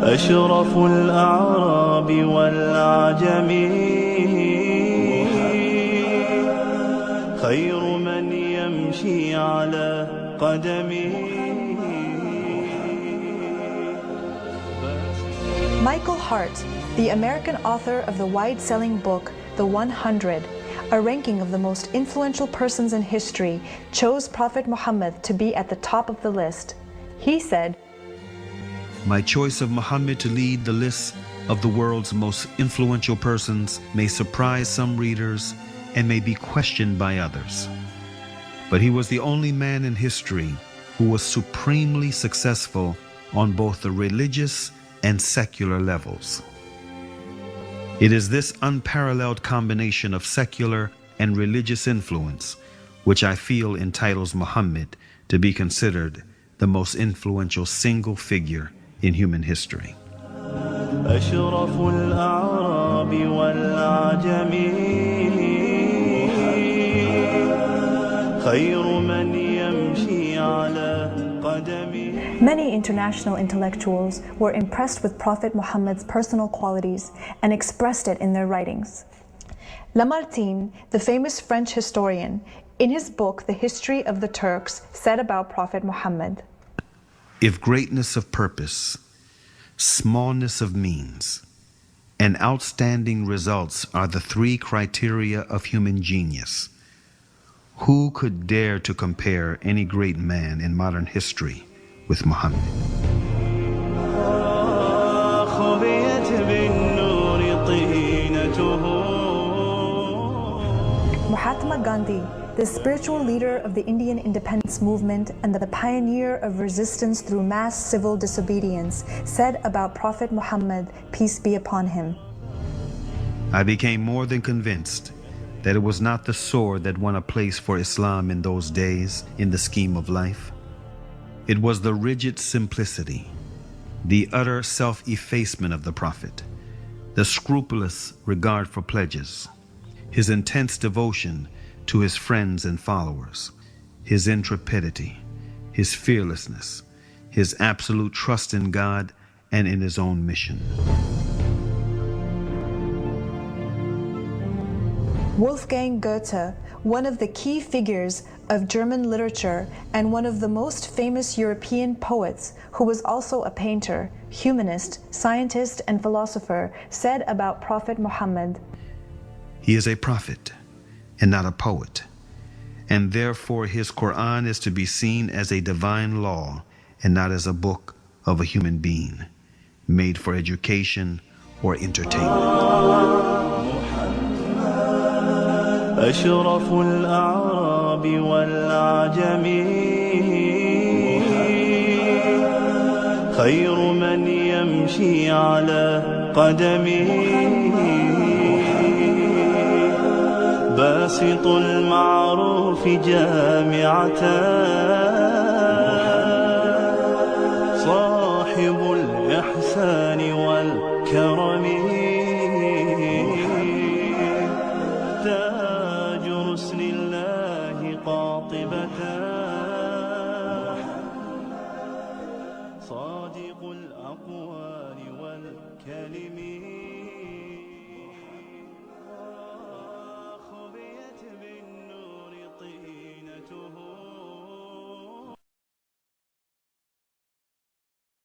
أشرف الأعراب والأعجم خير من يمشي على قدمه. Michael Hart, the American author of the wide-selling book The 100, a ranking of the most influential persons in history, chose Prophet Muhammad to be at the top of the list. He said, "My choice of Muhammad to lead the list of the world's most influential persons may surprise some readers and may be questioned by others. But he was the only man in history who was supremely successful on both the religious and secular levels. It is this unparalleled combination of secular and religious influence which I feel entitles Muhammad to be considered the most influential single figure in human history." أشرف الأعراب والأعجم خير من يمشي على قدمه. Many international intellectuals were impressed with Prophet Muhammad's personal qualities and expressed it in their writings. Lamartine, the famous French historian, in his book The History of the Turks, said about Prophet Muhammad, "If greatness of purpose, smallness of means, and outstanding results are the three criteria of human genius, who could dare to compare any great man in modern history with Muhammad?" Mahatma Gandhi, the spiritual leader of the Indian independence movement and the pioneer of resistance through mass civil disobedience, said about Prophet Muhammad, peace be upon him, "I became more than convinced that it was not the sword that won a place for Islam in those days in the scheme of life. It was the rigid simplicity, the utter self-effacement of the Prophet, the scrupulous regard for pledges, his intense devotion to his friends and followers, his intrepidity, his fearlessness, his absolute trust in God and in his own mission." Wolfgang Goethe, one of the key figures of German literature and one of the most famous European poets, who was also a painter, humanist, scientist, and philosopher, said about Prophet Muhammad, "He is a prophet and not a poet, and therefore his Quran is to be seen as a divine law and not as a book of a human being, made for education or entertainment." أشرف الأعراب والأعجم خير من يمشي على قدمه. باسط المعروف جامعة صاحب الإحسان والكرم تاج رسل الله قاطبة صادق الأقوال والكلم